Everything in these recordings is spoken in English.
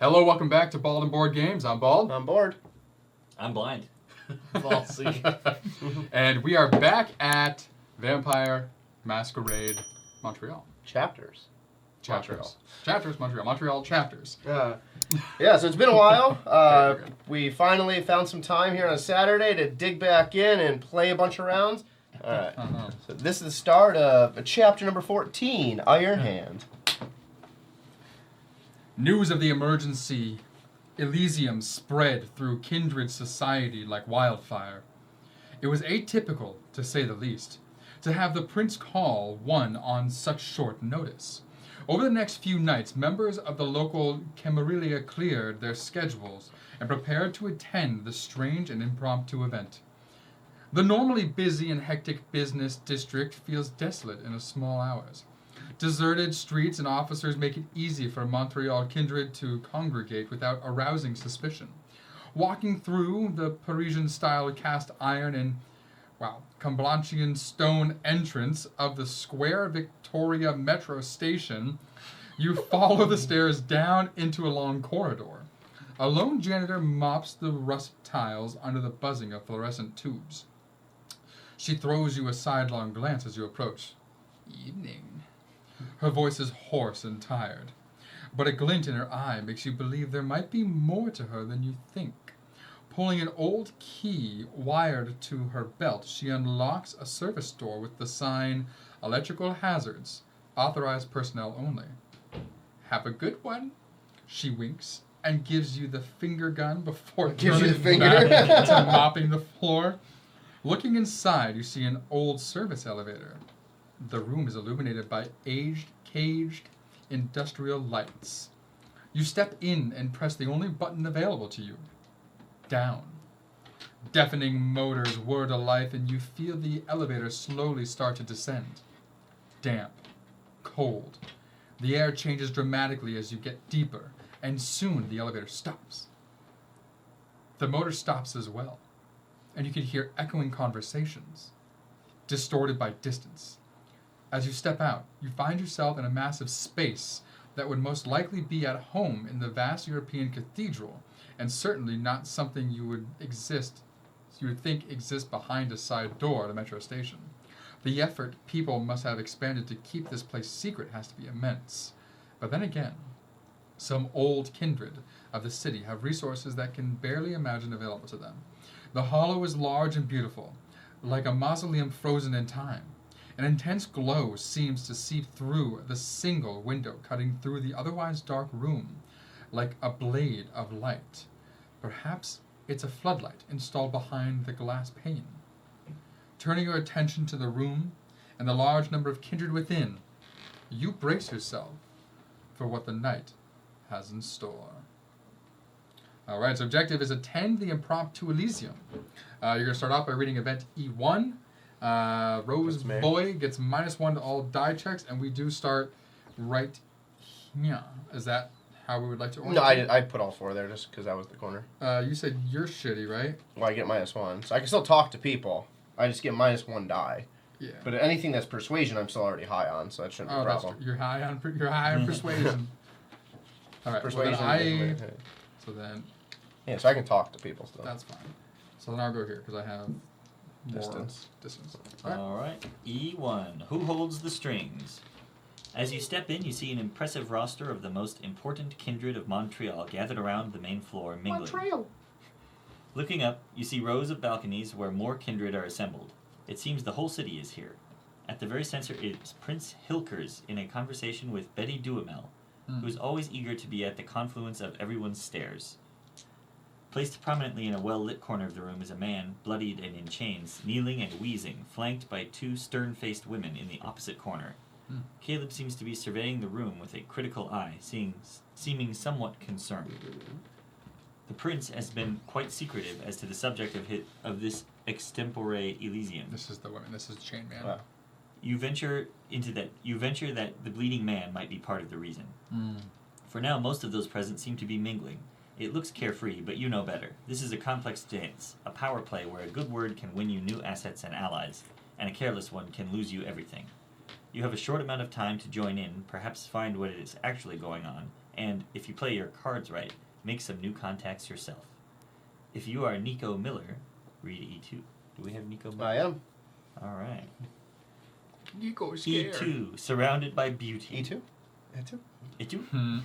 Hello, welcome back to Bald and Board Games. I'm Bald. I'm bored. I'm blind. Falsy. And we are back at Vampire Masquerade Montreal. Chapters. Montreal chapters. Yeah, so it's been a while. Very good. We finally found some time here on a Saturday to dig back in and play a bunch of rounds. All right. So this is the start of chapter number 14, Iron Hand. News of the emergency Elysium spread through kindred society like wildfire. It was atypical, to say the least, to have the prince call one on such short notice. Over the next few nights, members of the local Camarilla cleared their schedules and prepared to attend the strange and impromptu event. The normally busy and hectic business district feels desolate in the small hours. Deserted streets and officers make it easy for Montreal kindred to congregate without arousing suspicion. Walking through the Parisian-style cast iron and, Comblanchian stone entrance of the Square Victoria metro station, you follow the stairs down into a long corridor. A lone janitor mops the rust tiles under the buzzing of fluorescent tubes. She throws you a sidelong glance as you approach. Evening. Her voice is hoarse and tired, but a glint in her eye makes you believe there might be more to her than you think. Pulling an old key wired to her belt, she unlocks a service door with the sign, Electrical Hazards, Authorized Personnel Only. Have a good one. She winks and gives you the finger gun before turning back to mopping the floor. Looking inside, you see an old service elevator. The room is illuminated by aged, caged, industrial lights. You step in and press the only button available to you. Down. Deafening motors whir to life and you feel the elevator slowly start to descend. Damp. Cold. The air changes dramatically as you get deeper, and soon the elevator stops. The motor stops as well, and you can hear echoing conversations, distorted by distance. As you step out, you find yourself in a massive space that would most likely be at home in the vast European cathedral, and certainly not something you would think exists behind a side door at a metro station. The effort people must have expended to keep this place secret has to be immense. But then again, some old kindred of the city have resources that can barely imagine available to them. The hollow is large and beautiful, like a mausoleum frozen in time. An intense glow seems to seep through the single window, cutting through the otherwise dark room like a blade of light. Perhaps it's a floodlight installed behind the glass pane. Turning your attention to the room and the large number of kindred within, you brace yourself for what the night has in store. All right, so objective is attend the impromptu Elysium. You're going to start off by reading event E1. Rose Boy gets -1 to all die checks, and we do start right here. Is that how we would like to order? No, I put all four there just because that was the corner. You said you're shitty, right? Well, I get -1. So I can still talk to people. I just get -1 die. Yeah. But anything that's persuasion, I'm still already high on, so that shouldn't be a problem. You're high on persuasion. All right. Persuasion. So then. Yeah, so I can talk to people still. That's fine. So then I'll go here because I have more distance. All right. E1. Who holds the strings? As you step in, you see an impressive roster of the most important kindred of Montreal gathered around the main floor, mingling. Montreal. Looking up, you see rows of balconies where more kindred are assembled. It seems the whole city is here. At the very center is Prince Hilkers in a conversation with Betty Duhamel, who is always eager to be at the confluence of everyone's stares. Placed prominently in a well-lit corner of the room is a man, bloodied and in chains, kneeling and wheezing, flanked by two stern-faced women in the opposite corner. Caleb seems to be surveying the room with a critical eye, seeming somewhat concerned. The prince has been quite secretive as to the subject of this extempore Elysium. This is the woman. This is the chain man. Wow. You venture that the bleeding man might be part of the reason. For now, most of those present seem to be mingling. It looks carefree, but you know better. This is a complex dance, a power play where a good word can win you new assets and allies, and a careless one can lose you everything. You have a short amount of time to join in, perhaps find what is actually going on, and, if you play your cards right, make some new contacts yourself. If you are Nico Miller, read E2. Do we have Nico Miller? I am. All right. Nico is scared. E2, surrounded by beauty. E2? E2? E2? Hmm.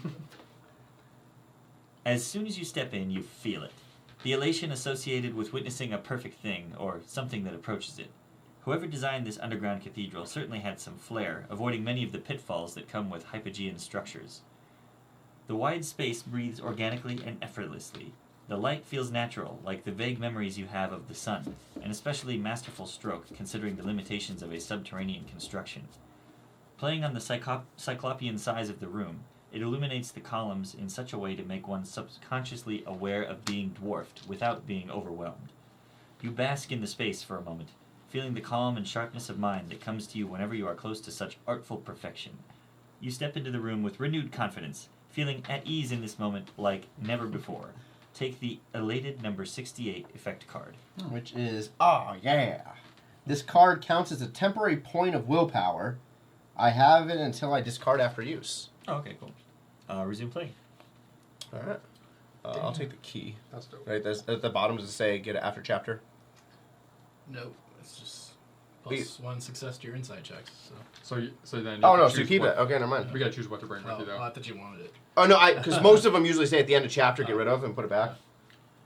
As soon as you step in, you feel it. The elation associated with witnessing a perfect thing, or something that approaches it. Whoever designed this underground cathedral certainly had some flair, avoiding many of the pitfalls that come with hypogean structures. The wide space breathes organically and effortlessly. The light feels natural, like the vague memories you have of the sun, an especially masterful stroke considering the limitations of a subterranean construction. Playing on the cyclopean size of the room, it illuminates the columns in such a way to make one subconsciously aware of being dwarfed without being overwhelmed. You bask in the space for a moment, feeling the calm and sharpness of mind that comes to you whenever you are close to such artful perfection. You step into the room with renewed confidence, feeling at ease in this moment like never before. Take the elated number 68 effect card. Which is, oh yeah. This card counts as a temporary point of willpower. I have it until I discard after use. Oh, okay, cool. Resume play. Alright. I'll take the key. That's dope. Right, at the bottom does it say get it after chapter? Nope. It's just plus 1 success to your insight checks. So. So then. Oh have no, to so you choose keep what- it. Okay, never mind. We gotta choose what to bring with you, though. I thought you wanted it. Oh no, because most of them usually say at the end of chapter get rid of and put it back.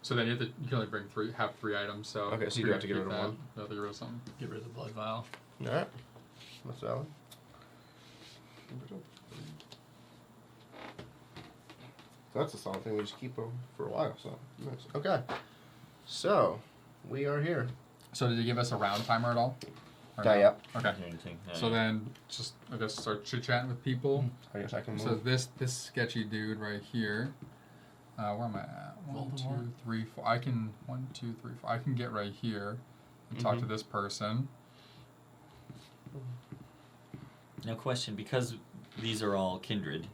So then you can only have 3 items. So Okay, so you do have to get rid of one. You have to get rid of something. Get rid of the blood vial. Alright. That's valid. That's a solid thing. We just keep them for a while. So nice. Okay. So we are here. So did you give us a round timer at all? Or Yeah, no? yeah. Okay. Anything? So then, just I guess start chit chatting with people. I guess I can move. So this sketchy dude right here. Where am I at? 1, 2, Voldemort. 3, 4. I can 1, 2, 3, 4. I can get right here and talk to this person. Now, question: because these are all kindred,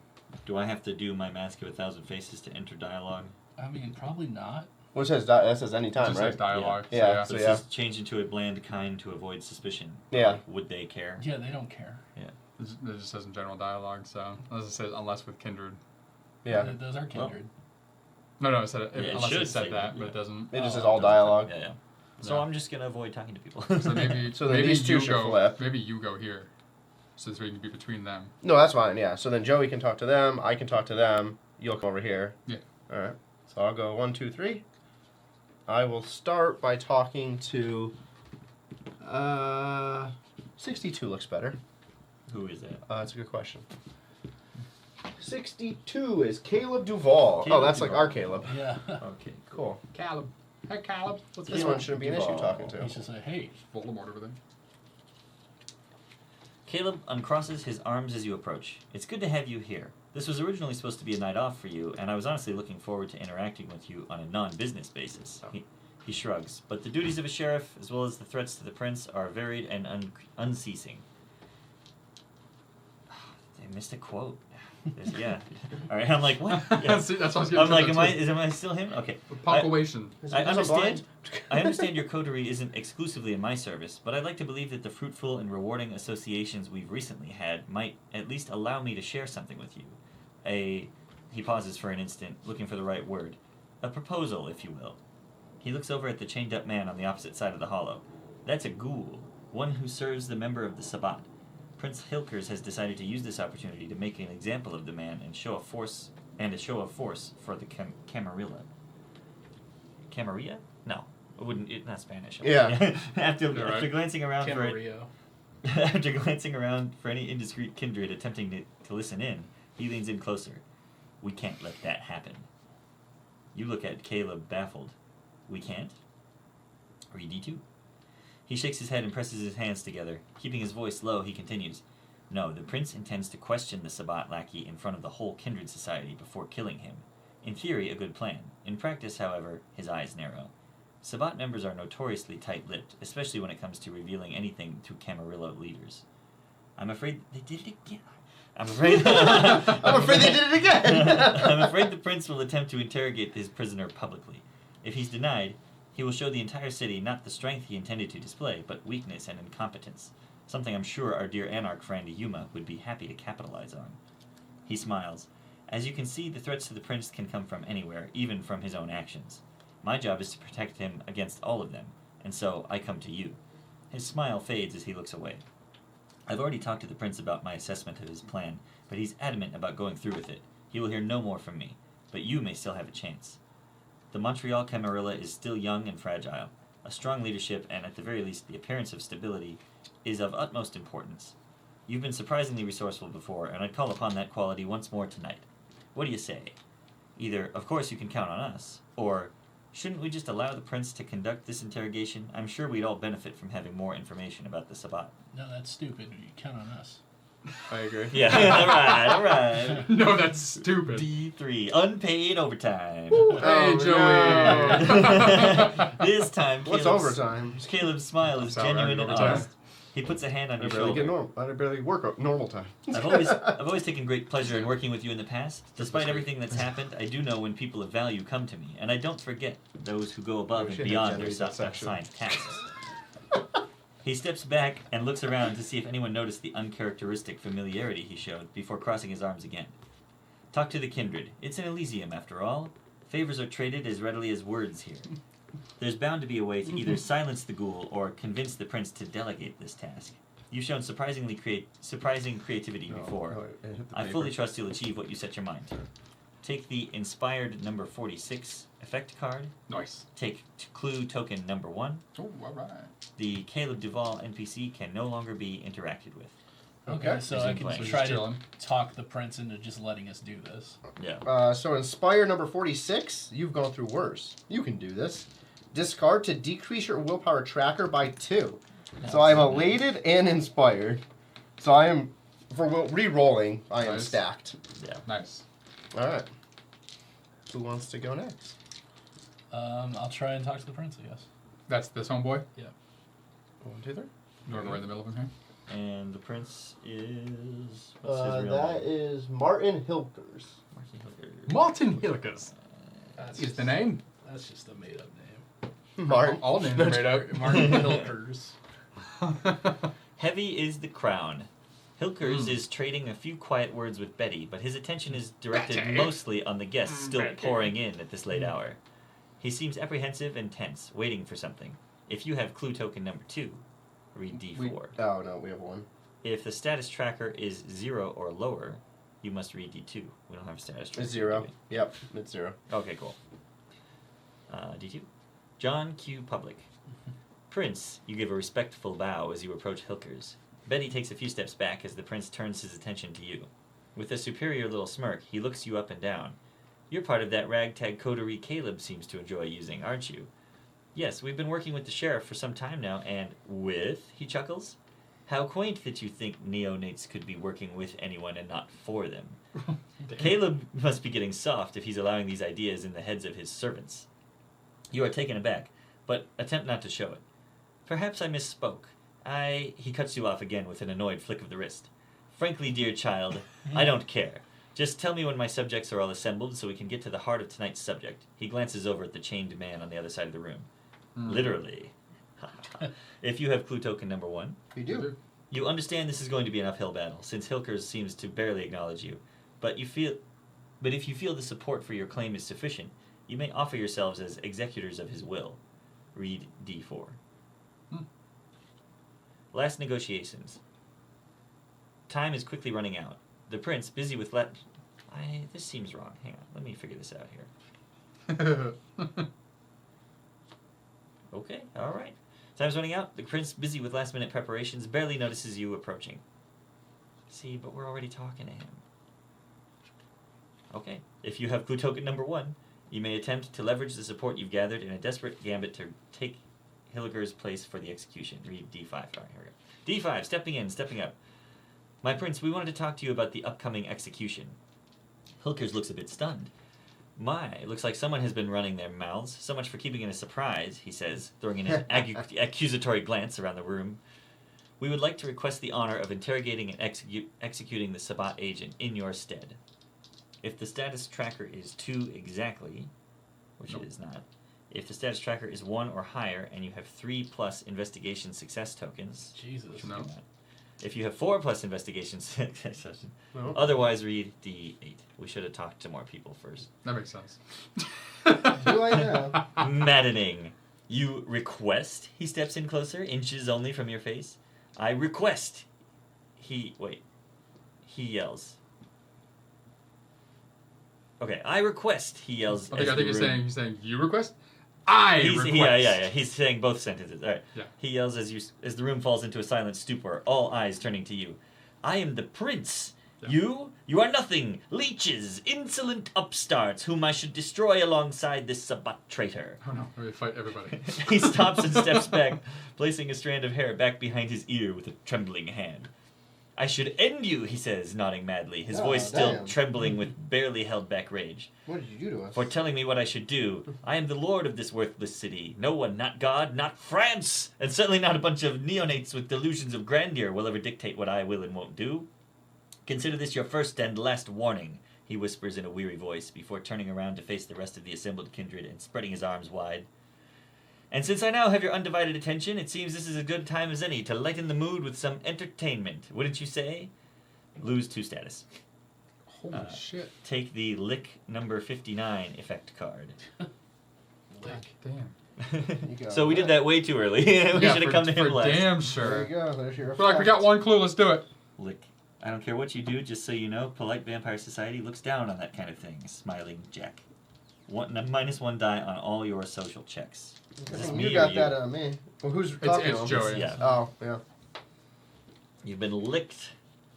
do I have to do my Mask of 1,000 Faces to enter dialogue? I mean, probably not. Well, it says that says anytime, Just right? says dialogue. Yeah. So, yeah. So So it yeah. says change into a bland kind to avoid suspicion. Yeah. Like, would they care? Yeah, they don't care. It just says in general dialogue. So as it says, unless with kindred. Yeah. Those are kindred. No, it said it, Yeah, it unless should it said say that, that, but yeah. it doesn't. It just says Oh, all dialogue. Yeah. So Yeah. I'm just gonna avoid talking to people. So maybe So then maybe these two you should go. flip. Maybe you go here, so we can be between them. No, that's fine. Yeah. So then Joey can talk to them. I can talk to them. You'll come over here. Yeah. All right. So I'll go 1, 2, 3. I will start by talking to. 62 looks better. Who is that? That's a good question. 62 is Caleb Duvall. Caleb that's Duvall. like our Caleb. Yeah. Okay. Cool. Caleb. Hey, Caleb. What's This one shouldn't be an issue Duvall. talking He to. should say, hey. Voldemort over there. Caleb uncrosses his arms as you approach. It's good to have you here. This was originally supposed to be a night off for you, and I was honestly looking forward to interacting with you on a non-business basis. He shrugs, but the duties of a sheriff, as well as the threats to the prince, are varied and unceasing. I missed a quote. Yeah. All right. I'm like, what? Yeah. See, that's what I was I'm like, getting am I still him? Okay. Punctuation. I Is it blind? I understand your coterie isn't exclusively in my service, but I'd like to believe that the fruitful and rewarding associations we've recently had might at least allow me to share something with you. He pauses for an instant, looking for the right word. A proposal, if you will. He looks over at the chained-up man on the opposite side of the hollow. That's a ghoul, one who serves the member of the Sabbat. Prince Hilkers has decided to use this opportunity to make an example of the man and show a show of force for the Camarilla. Camarilla? No, it wouldn't. It's not Spanish. Yeah. after right. glancing around for Camarillo. after glancing around for any indiscreet kindred attempting to listen in, he leans in closer. We can't let that happen. You look at Caleb baffled. We can't? Read D2. He shakes his head and presses his hands together. Keeping his voice low, he continues. No, the prince intends to question the Sabbat lackey in front of the whole kindred society before killing him. In theory, a good plan. In practice, however, his eyes narrow. Sabbat members are notoriously tight-lipped, especially when it comes to revealing anything to Camarillo leaders. I'm afraid they did it again. I'm afraid they did it again. I'm afraid the prince will attempt to interrogate his prisoner publicly. If he's denied, he will show the entire city not the strength he intended to display, but weakness and incompetence. Something I'm sure our dear Anarch friend Yuma would be happy to capitalize on. He smiles. As you can see, the threats to the prince can come from anywhere, even from his own actions. My job is to protect him against all of them, and so I come to you. His smile fades as he looks away. I've already talked to the prince about my assessment of his plan, but he's adamant about going through with it. He will hear no more from me, but you may still have a chance. The Montreal Camarilla is still young and fragile. A strong leadership, and at the very least the appearance of stability, is of utmost importance. You've been surprisingly resourceful before, and I'd call upon that quality once more tonight. What do you say? Either, of course you can count on us, or, shouldn't we just allow the prince to conduct this interrogation? I'm sure we'd all benefit from having more information about the Sabbat. No, that's stupid. You count on us. I agree. Yeah, alright. No, that's stupid. D3, unpaid overtime. Hey, Joey. This time, What's overtime? Caleb's smile is That's genuine and overtime. honest. He puts a hand on I your barely get shoulder. I barely work normal time. I've always taken great pleasure in working with you in the past. Despite everything that's happened, I do know when people of value come to me, and I don't forget those who go above and should have beyond their generated that section. assigned tasks. He steps back and looks around to see if anyone noticed the uncharacteristic familiarity he showed before crossing his arms again. Talk to the kindred. It's an Elysium, after all. Favors are traded as readily as words here. There's bound to be a way to either silence the ghoul or convince the prince to delegate this task. You've shown surprising creativity before. I fully trust you'll achieve what you set your mind to. Take the inspired number 46 effect card. Nice. Take clue token number 1. Oh, alright. The Caleb Duvall NPC can no longer be interacted with. Okay, so I can playing. try Just to chilling. talk the prince into just letting us do this. Yeah. So Inspire number 46, you've gone through worse. You can do this. Discard to decrease your willpower tracker by 2. So I am elated and inspired. So I am, for re-rolling, I am Nice. stacked. Yeah. Nice. Alright. Who wants to go next? I'll try and talk to the prince, I guess. That's this homeboy. 1, 2, 3. You want to right in the middle of him And the prince is... What's his real That name? is Martin Hilkers. Martin Hilger. here? Martin Hilkers. That's Is just, the name. That's just a made-up name. Martin. All names are made up. Martin Hilkers. Heavy is the crown. Hilkers is trading a few quiet words with Betty, but his attention is directed Betty. mostly on the guests still Betty. pouring in at this late hour. He seems apprehensive and tense, waiting for something. If you have clue token number 2, read D4. Oh, no, we have 1. If the status tracker is 0 or lower, you must read D2. We don't have a status tracker. It's 0. do Yep, it's 0. we? Okay, cool. D2. John Q. Public. Prince, you give a respectful bow as you approach Hilkers. Betty takes a few steps back as the prince turns his attention to you. With a superior little smirk, he looks you up and down. You're part of that ragtag coterie Caleb seems to enjoy using, aren't you? Yes, we've been working with the sheriff for some time now, and he chuckles. How quaint that you think neonates could be working with anyone and not for them. Caleb must be getting soft if he's allowing these ideas in the heads of his servants. You are taken aback, but attempt not to show it. Perhaps I misspoke. He cuts you off again with an annoyed flick of the wrist. Frankly, dear child, I don't care. Just tell me when my subjects are all assembled so we can get to the heart of tonight's subject. He glances over at the chained man on the other side of the room. Literally. If you have clue token number 1, We do. you understand this is going to be an uphill battle, since Hilkers seems to barely acknowledge you. But if you feel the support for your claim is sufficient, you may offer yourselves as executors of his will. Read D4. Last negotiations. Time is quickly running out. The prince, busy with this seems wrong. Hang on, let me figure this out here. Okay, alright. Time's running out. The prince, busy with last-minute preparations, barely notices you approaching. See, but we're already talking to him. Okay, if you have clue token number 1, you may attempt to leverage the support you've gathered in a desperate gambit to take Hilliger's place for the execution. Read D5. All right, here we go. D5, stepping up. My prince, we wanted to talk to you about the upcoming execution. Hilkers looks a bit stunned. My, looks like someone has been running their mouths. So much for keeping it a surprise, he says, throwing in an accusatory glance around the room. We would like to request the honor of interrogating and executing the Sabbat agent in your stead. If the status tracker is 2 exactly, which it is not, if the status tracker is 1 or higher and you have 3+ investigation success tokens, Jesus. No. If you have 4 plus investigation succession. No. Otherwise, read D8. We should have talked to more people first. That makes sense. Do I now? Maddening. You request? He steps in closer, inches only from your face. I request. He yells. Okay, I request, he yells. I think as the you're room- saying you request? I request. Yeah. He's saying both sentences. All right. Yeah. He yells as the room falls into a silent stupor, all eyes turning to you. I am the prince. Yeah. You are nothing. Leeches, insolent upstarts, whom I should destroy alongside this Sabbat traitor. Oh no, we fight everybody. He stops and steps back, placing a strand of hair back behind his ear with a trembling hand. I should end you, he says, nodding madly, his Oh, voice still damn. trembling with barely held back rage. What did you do to us? For telling me what I should do. I am the lord of this worthless city. No one, not God, not France, and certainly not a bunch of neonates with delusions of grandeur will ever dictate what I will and won't do. Consider this your first and last warning, he whispers in a weary voice before turning around to face the rest of the assembled kindred and spreading his arms wide. And since I now have your undivided attention, it seems this is as good a time as any to lighten the mood with some entertainment, wouldn't you say? Lose 2 status. Holy shit. Take the Lick number 59 effect card. God damn. You go. So we did that way too early. We should have come to him for last. damn There sure. you go. There's your Feel like we got one clue. Let's do it. Lick. I don't care what you do, just so you know, polite vampire society looks down on that kind of thing. Smiling Jack. -1 die on all your social checks. Is this me You or got you? that on me. Well, who's talking It's to him? Joey. Yeah. Oh, yeah. You've been licked.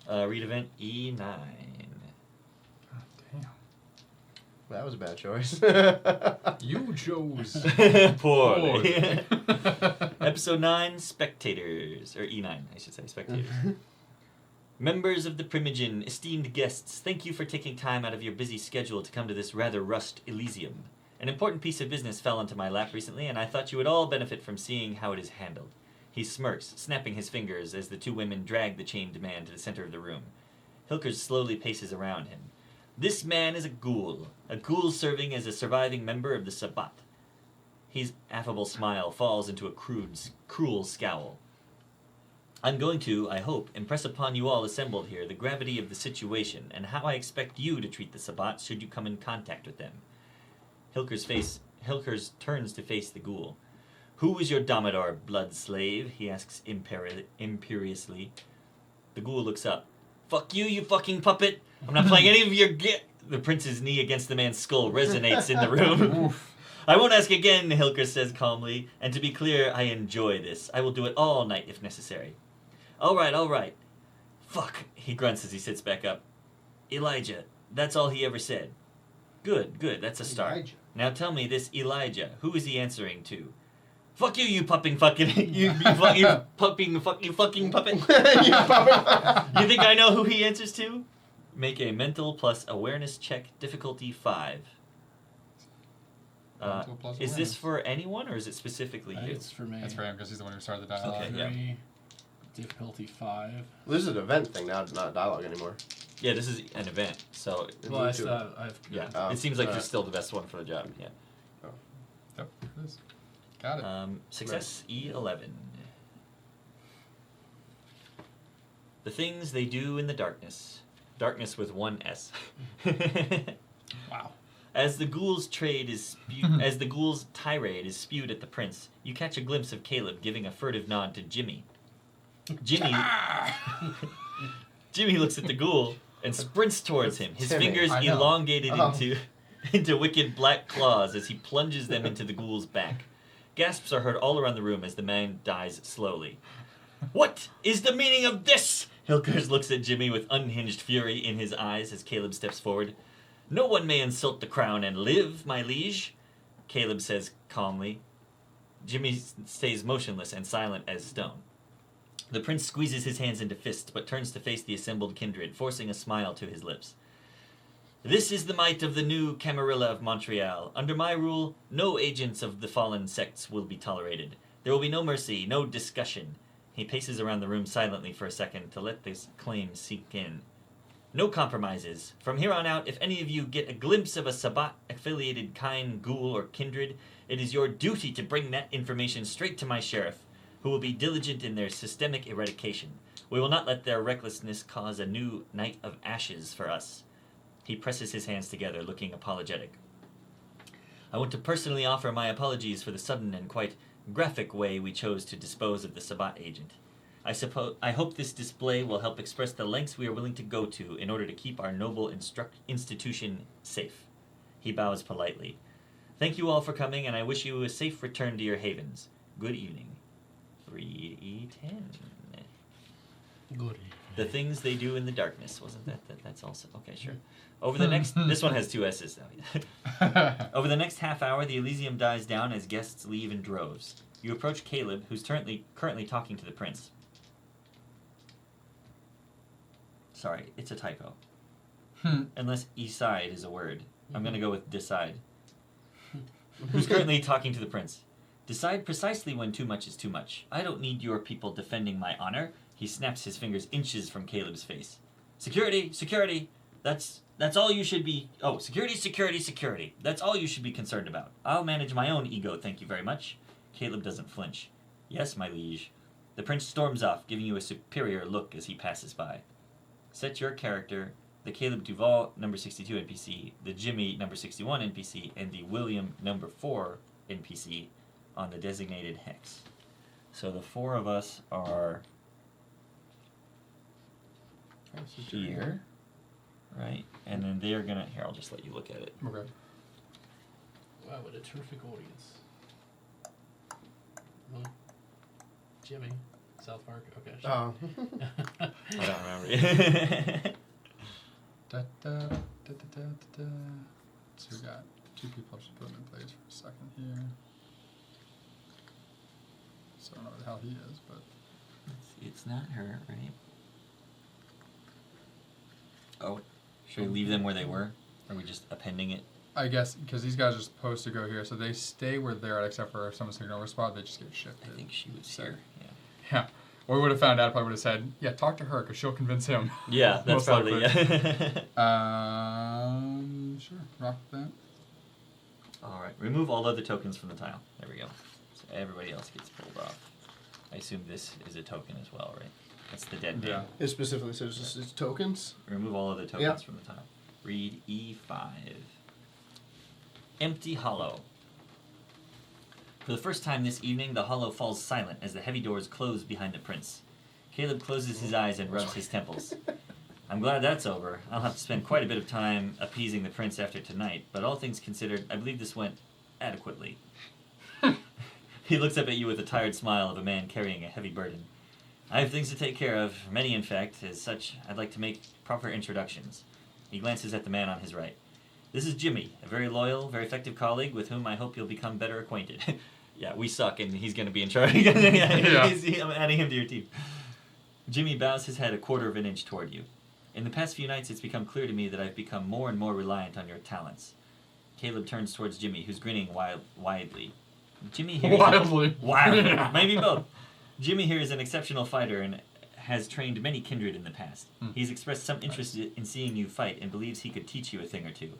Read event E9. God damn. That was a bad choice. You chose. Poorly. Poorly. Episode 9, Spectators. Or E9, I should say, Spectators. Members of the Primogen, esteemed guests, thank you for taking time out of your busy schedule to come to this rather rushed Elysium. An important piece of business fell onto my lap recently, and I thought you would all benefit from seeing how it is handled. He smirks, snapping his fingers as the 2 women drag the chained man to the center of the room. Hilkers slowly paces around him. This man is a ghoul serving as a surviving member of the Sabbat. His affable smile falls into a cruel scowl. I'm going to, I hope, impress upon you all assembled here the gravity of the situation and how I expect you to treat the Sabbat should you come in contact with them. Hilkers turns to face the ghoul. Who is your Domador, blood slave? He asks imperiously. The ghoul looks up. Fuck you, you fucking puppet! I'm not playing any of your The prince's knee against the man's skull resonates in the room. I won't ask again, Hilker says calmly, and to be clear, I enjoy this. I will do it all night if necessary. All right. Fuck, he grunts as he sits back up. Elijah, that's all he ever said. Good, that's a start. Elijah. Now tell me, this Elijah, who is he answering to? Fuck you, you pupping fucking, you fucking puppet. You think I know who he answers to? Make a mental plus awareness check, difficulty 5. Mental plus Is this awareness. for anyone, or is it specifically you? It's for me. That's for him because he's the one who started the dialogue. Okay, yeah. 3, difficulty 5. This is an event thing now, not dialogue anymore. Yeah, this is an event, so Well, I Me too. still have. yeah, Oh, it seems like you're alright. still the best one for the job. Yeah. Yep, it is. Got it. Success E11. The things they do in the darkness. Darkness with 1 S. Wow. As the ghoul's tirade is spewed at the prince, you catch a glimpse of Caleb giving a furtive nod to Jimmy. Jimmy looks at the ghoul and sprints towards him, his Timmy, fingers I know. elongated Oh. into wicked black claws as he plunges them into the ghoul's back. Gasps are heard all around the room as the man dies slowly. What is the meaning of this? Hilkers looks at Jimmy with unhinged fury in his eyes as Caleb steps forward. No one may insult the crown and live, my liege, Caleb says calmly. Jimmy stays motionless and silent as stone. The prince squeezes his hands into fists, but turns to face the assembled kindred, forcing a smile to his lips. This is the might of the new Camarilla of Montreal. Under my rule, no agents of the fallen sects will be tolerated. There will be no mercy, no discussion. He paces around the room silently for a second to let this claim sink in. No compromises. From here on out, if any of you get a glimpse of a Sabbat-affiliated kind, ghoul, or kindred, it is your duty to bring that information straight to my sheriff, who will be diligent in their systemic eradication. We will not let their recklessness cause a new night of ashes for us. He presses his hands together, looking apologetic. I want to personally offer my apologies for the sudden and quite graphic way we chose to dispose of the Sabbat agent. I hope this display will help express the lengths we are willing to go to in order to keep our noble institution safe. He bows politely. Thank you all for coming, and I wish you a safe return to your havens. Good evening. Read E10. Good. The things they do in the darkness, wasn't that's also okay, sure. Over the next this one has 2 S's though. Over the next half hour, the Elysium dies down as guests leave in droves. You approach Caleb, who's currently talking to the prince. Sorry, it's a typo. Unless "eside" is a word. I'm gonna go with "decide." Who's currently talking to the prince. Decide precisely when too much is too much. I don't need your people defending my honor. He snaps his fingers inches from Caleb's face. Security, security. That's all you should be. Oh, security, security, security. That's all you should be concerned about. I'll manage my own ego, thank you very much. Caleb doesn't flinch. Yes, my liege. The prince storms off, giving you a superior look as he passes by. Set your character, the Caleb Duval number 62 NPC, the Jimmy number 61 NPC, and the William number 4 NPC on the designated hex. So the 4 of us are here, right? And then they're gonna. Here, I'll just let you look at it. Okay. Wow, what a terrific audience. Well, Jimmy, South Park. Okay. Sure. Oh. I don't remember. Da, da, da, da, da, da. So we got 2 people. Just put them in place for a second here. So I don't know who the hell he is, but It's not her, right? Oh, should we leave them where they were? Or are we just appending it? I guess because these guys are supposed to go here, so they stay where they're at, except for if someone's taking over a spot, they just get shifted. I think she was here. Yeah. Yeah. Well, we would have found out. Probably would have said, "Yeah, talk to her, because she'll convince him." Yeah, that's Most probably likely. yeah. Sure. Rock with that. All right. Remove all other tokens from the tile. There we go. So everybody else gets pulled off. I assume this is a token as well, right? That's the dead Yeah. man. It specifically says this is tokens. Remove all other tokens Yeah. from the tile. Read E5. Empty hollow. For the first time this evening, the hollow falls silent as the heavy doors close behind the prince. Caleb closes his eyes and rubs his temples. I'm glad that's over. I'll have to spend quite a bit of time appeasing the prince after tonight, but all things considered, I believe this went adequately. He looks up at you with a tired smile of a man carrying a heavy burden. I have things to take care of, many in fact. As such, I'd like to make proper introductions. He glances at the man on his right. This is Jimmy, a very loyal, very effective colleague with whom I hope you'll become better acquainted. Yeah, we suck, and he's going to be in charge. I'm adding him to your team. Jimmy bows his head a quarter of an inch toward you. In the past few nights, it's become clear to me that I've become more and more reliant on your talents. Caleb turns towards Jimmy, who's grinning widely. Jimmy here wildly, maybe both. Jimmy here is an exceptional fighter and has trained many kindred in the past. He's expressed some interest in seeing you fight and believes he could teach you a thing or two.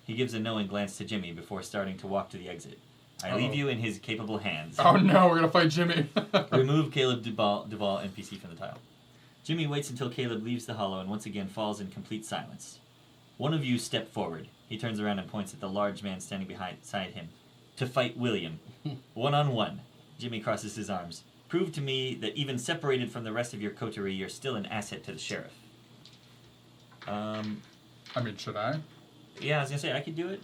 He gives a knowing glance to Jimmy before starting to walk to the exit. I leave you in his capable hands. Oh no, we're gonna fight Jimmy. Remove Caleb Duval NPC from the tile. Jimmy waits until Caleb leaves the hollow and once again falls in complete silence. One of you step forward. He turns around and points at the large man standing beside him. To fight William. 1-on-1. Jimmy crosses his arms. Prove to me that even separated from the rest of your coterie, you're still an asset to the sheriff. I mean, should I? Yeah, I was gonna say I could do it.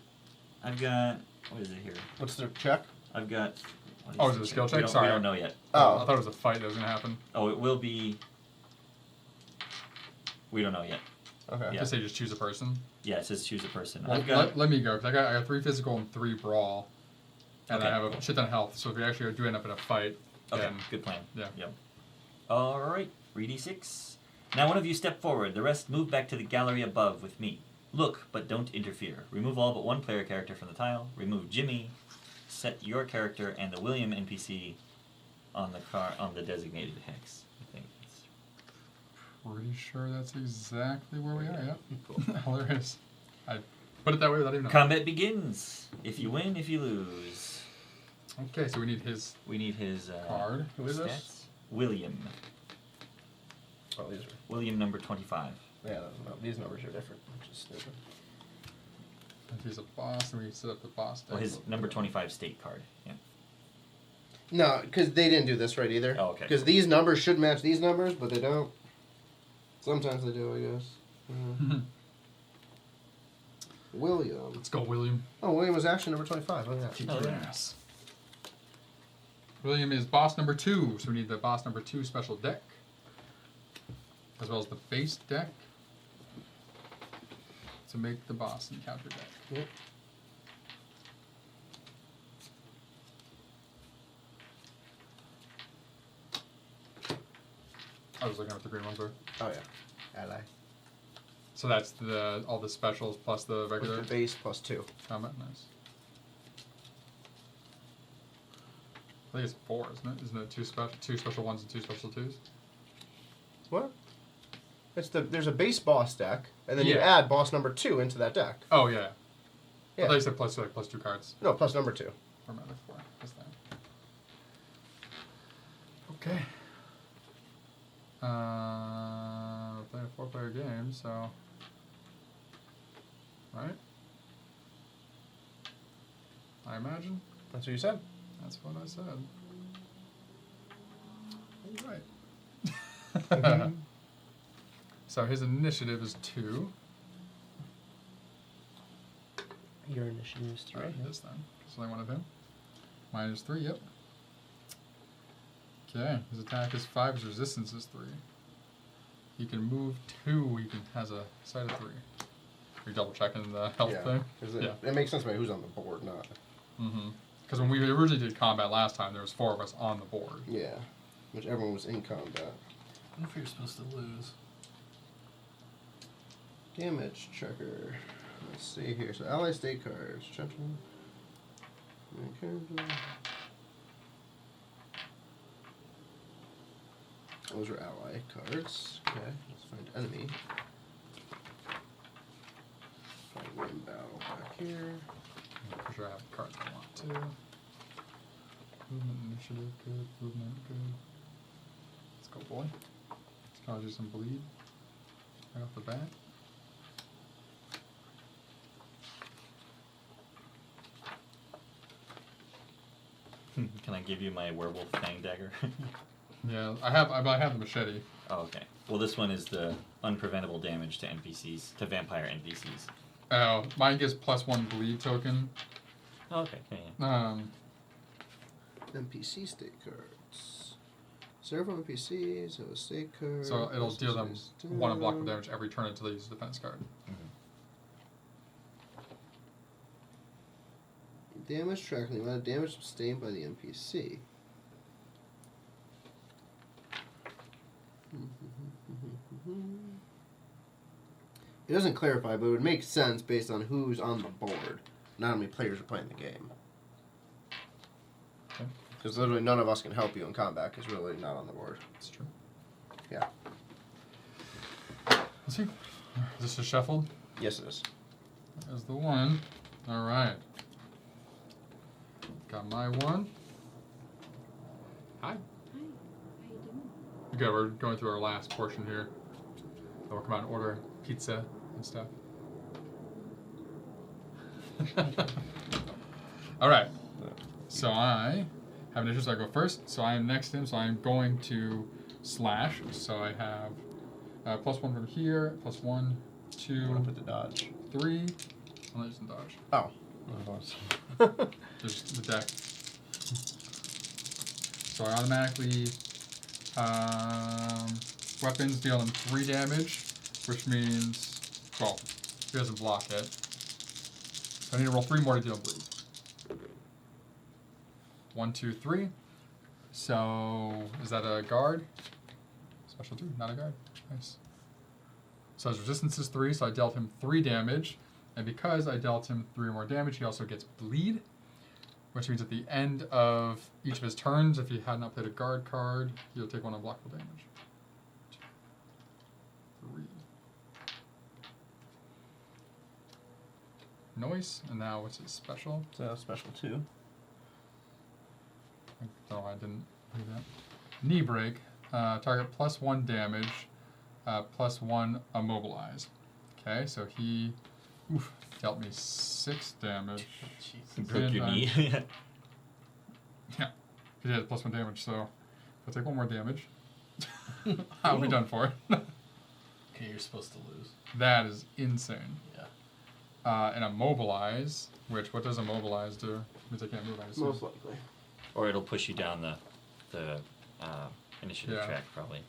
I've got what is it here? What's their check? I've got. Oh, is it a skill check? We Sorry. don't know yet. Oh. I thought it was a fight that was gonna happen. Oh, it will be. We don't know yet. Okay. Yeah. Just say just choose a person. Yeah, it says choose a person. Well, I've got. let me go, because I got 3 physical and 3 brawl. And Okay. I have a shit ton of health, so if we actually do end up in a fight, Okay, then good plan. yeah. Yep. All right, read E6. Now one of you step forward. The rest move back to the gallery above with me. Look, but don't interfere. Remove all but one player character from the tile. Remove Jimmy. Set your character and the William NPC on the designated hex. I think it's pretty sure that's exactly where we are, yeah. cool. All there is. I put it that way without even knowing. Combat begins. If you win, if you lose. Okay, so we need his We need his card. Who is stats. this? William. Oh, these are. William number 25. Yeah, no, these numbers are different. Which is stupid. If he's a boss, then we set up the boss deck. Well, his number 25 state card. Yeah. No, because they didn't do this right either. Oh, okay. Because these numbers should match these numbers, but they don't. Sometimes they do, I guess. William. Let's go, William. Oh, William was actually number 25. Look at that. Oh, yeah. Yes. William is boss number 2, so we need the boss number 2 special deck, as well as the base deck to make the boss encounter deck. Yep. I was looking at the green ones there. Oh, yeah. Ally. So that's the all the specials plus the regular With the base plus 2. combat. Nice. I think it's 4, isn't it? Isn't it two special 1s and 2 special 2s? What? There's a base boss deck, and then you Yeah. add boss number 2 into that deck. Oh yeah. I Yeah. thought you said plus 2, like plus 2 cards. No, plus number 2. Or maybe 4. What's that? Okay. We're playing a 4-player game, so. Right? I imagine. That's what you said. That's what I said. All right. So his initiative is 2. Your initiative is 3. Alright, his then. That's only one of him. Mine is 3, yep. Okay, his attack is 5, his resistance is 3. He can move 2, has a side of 3. Are you double checking the health thing? It makes sense by who's on the board, not. Mm-hmm. Because when we originally did combat last time, there was 4 of us on the board. Yeah. Which everyone was in combat. I wonder if you're supposed to lose. Damage checker. Let's see here. So ally state cards. Champion. Those are ally cards. Okay, let's find enemy. Find win battle back here. I'm pretty sure I have the cards I want to. Movement, initiative, good. Movement, good. Let's go, boy. Let's cause you some bleed. Right off the bat. Can I give you my werewolf fang dagger? Yeah, I have the machete. Oh, okay. Well, this one is the unpreventable damage to NPCs, to vampire NPCs. Oh, mine gives +1 bleed token. Oh, okay. Yeah. NPC state cards. Several NPCs have a state card. So it'll deal them 1 unblockable damage every turn until they use a defense card. Damage tracking the amount of damage sustained by the NPC. It doesn't clarify, but it would make sense based on who's on the board, not how many players are playing the game. Okay. Because literally none of us can help you in combat because we're really not on the board. That's true. Yeah. Let's see. Is this just shuffled? Yes, it is. There's the 1. Alright. Got my 1. Hi. Hi, how you doing? Okay, we're going through our last portion here. So we'll come out and order pizza and stuff. Alright. So I have an issue, so I go first. So I am next to him, so I'm going to slash. So I have +1 from here, +1, I'm going 2, to put the dodge. 3. I'm not using dodge. Oh. Just the deck. So I automatically weapons deal him 3 damage, which means, well, he doesn't block it. So I need to roll 3 more to deal him bleed. 1, 2, 3. So is that a guard? Special 2, not a guard. Nice. So his resistance is 3, so I dealt him 3 damage. And because I dealt him 3 more damage, he also gets bleed, which means at the end of each of his turns, if he had not played a guard card, he'll take 1 unblockable damage. 2, 3. Noise, and now what's his special? So special 2. No, I didn't do that. Knee break. Target +1 damage +1 immobilize. Okay, so he dealt me 6 damage. You broke And your I'm- knee. Yeah, because he had +1 damage, so if I take 1 more damage, I'll be done for it. Okay, you're supposed to lose. That is insane. Yeah. And immobilize, what does immobilize do? Means I can't move, I assume. Most likely. Or it'll push you down the initiative Yeah. track, probably.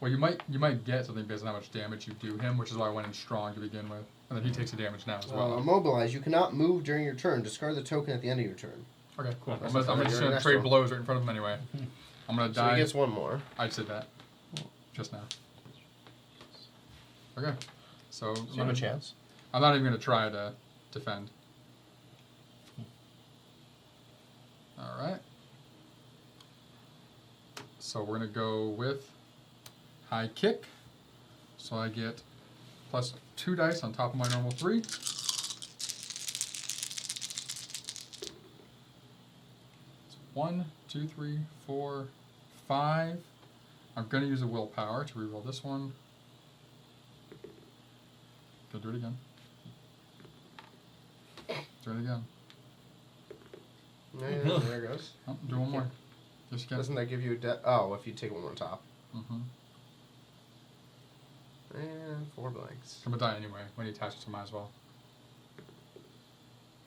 Well, you might get something based on how much damage you do him, which is why I went in strong to begin with. And then he takes the damage now as well. Immobilize. You cannot move during your turn. Discard the token at the end of your turn. Okay, cool. That's I'm fine. just You're going to next trade one. blows right in front of him anyway. I'm going to So die. he gets one more. I said that just now. Okay. So So you have a chance. I'm not even going to try to defend. Alright. So we're going to go with high kick. So I get +2 dice on top of my normal 3. It's 1, 2, 3, 4, 5. I'm going to use a willpower to reroll this one. Go do it again. Do it again. Yeah, there it goes. Oh, do one more. Just again. Doesn't that give you a if you take one on top. Mm-hmm. And 4 blanks. I'm gonna die anyway. When he attacks it, so might as well.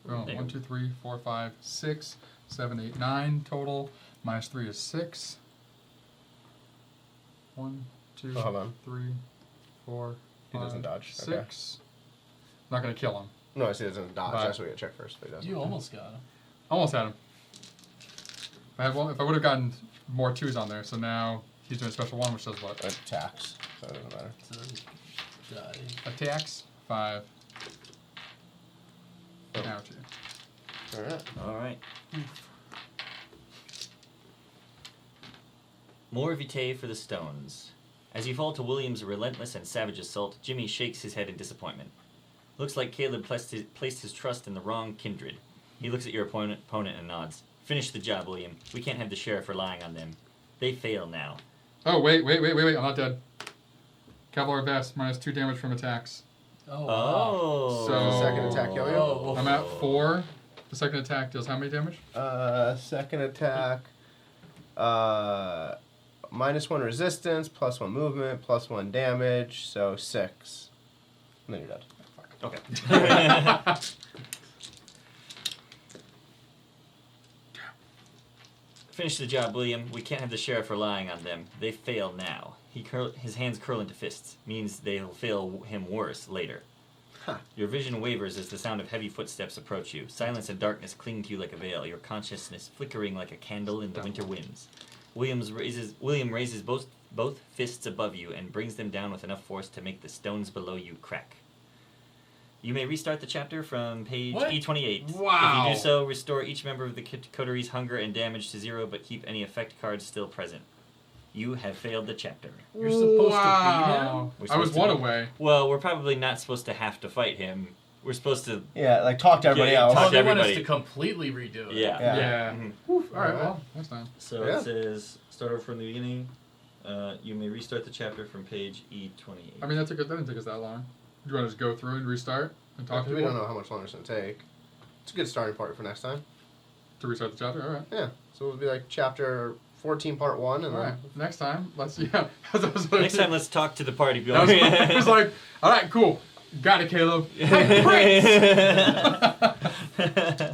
Boom. There. 1, 2, 3, 4, 5, 6, 7, 8, 9 total. -3 is 6. 1, 2, Oh, hold on. 3, 4, He 5, doesn't dodge. 6. Okay. Not gonna kill him. No, I see it doesn't dodge. But- That's what we gotta check first. But he doesn't. You almost got him. Almost had him. If I would have gotten more 2s on there, so now he's doing a special 1, which does what? Attacks. So it doesn't matter. So die. Attacks 5. Oh. Ouchie. Alright. All right. More vitae for the stones. As you fall to William's relentless and savage assault, Jimmy shakes his head in disappointment. Looks like Caleb placed his trust in the wrong kindred. He looks at your opponent and nods. Finish the job, William. We can't have the sheriff relying on them. They fail now. Oh, wait. I'm not dead. Cavalry vest, -2 damage from attacks. Oh. Wow. Oh. So- Second attack kill you? Oh. I'm at 4. The second attack deals how many damage? Second attack. -1 resistance, +1 movement, +1 damage, so 6. And then you're dead. Okay. Finish the job, William. We can't have the sheriff relying on them. They fail now. His hands curl into fists. Means they'll fail him worse later. Huh. Your vision wavers as the sound of heavy footsteps approach you. Silence and darkness cling to you like a veil, your consciousness flickering like a candle in the winter winds. William raises both fists above you and brings them down with enough force to make the stones below you crack. You may restart the chapter from page What? E28. Wow. If you do so, restore each member of the coteries' hunger and damage to 0, but keep any effect cards still present. You have failed the chapter. You're supposed Wow. We're I was supposed to 1 be- away. Well, we're probably not supposed to have to fight him. We're supposed to... Yeah, like talk to everybody Yeah, else. talk Oh, to they want us everybody. to completely redo it. Yeah. Yeah. Mhm. Alright, well, next time. So Yeah. it says, start over from the beginning. You may restart the chapter from page E28. I mean, that didn't take us that long. Do you want to just go through and restart and talk to we people? don't know how much longer it's gonna take. It's a good starting point for next time. To restart the chapter? Alright. Yeah. So it'll be like chapter 14, part 1, and Alright. then Next time, let's, yeah. That was what Next time, let's talk to the party. That was, it was like, alright, cool. Got it, Caleb.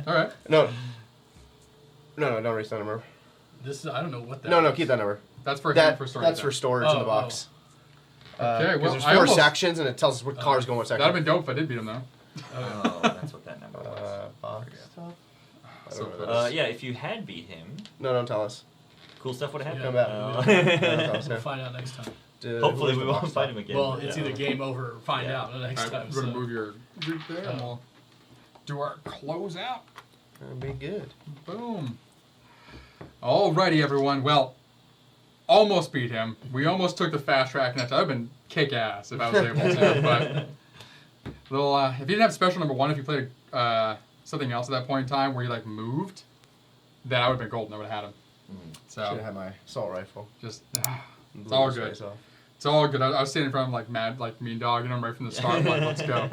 Alright. no, don't erase that number. This is, I don't know what that No, is. keep that number. That's for That for storage. that's for storage in the Oh, box. Okay, well, there's I 4 almost- sections, and it tells us what cars go in what section. That'd have been dope if I did beat him, though. Oh, that's what that number was. Box stuff. I So don't know what that is. Yeah, if you had beat him, No, don't tell us. cool stuff would have Yeah. happened. Come back. Oh. Don't tell us. We'll Yeah. find out next time. Hopefully, Who's we the won't box fight stuff? him again. Well, it's Yeah. either game over or find Yeah. out next Alright, time. we're gonna so- move your group there, and we'll do our close out. That'd be good. Boom. Alrighty, everyone. Well, almost beat him. We almost took the fast track, and that would have been kick ass if I was able to. But little, if you didn't have special number 1, if you played something else at that point in time where you like moved, then I would have been golden. I would have had him. Should have So had my assault rifle. just Blew all his good. face off. it's all good. I was standing in front of him like mad, like mean dog, right from the start. I'm like, let's go.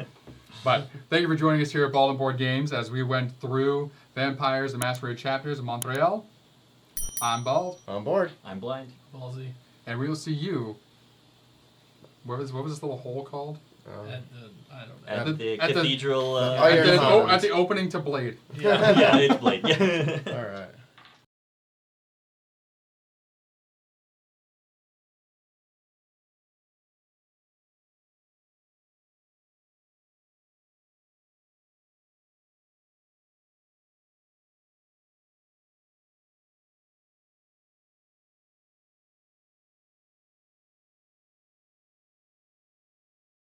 But thank you for joining us here at Ball and Board Games as we went through Vampires and Masquerade chapters of Montreal. I'm Bald, On board. I'm blind. Ballsy. and we will see you. What was this little hole called? At the, I don't know. At the- the at the- cathedral. Iron At Hound. the opening to Blade. Yeah. Yeah, it's Blade. Yeah.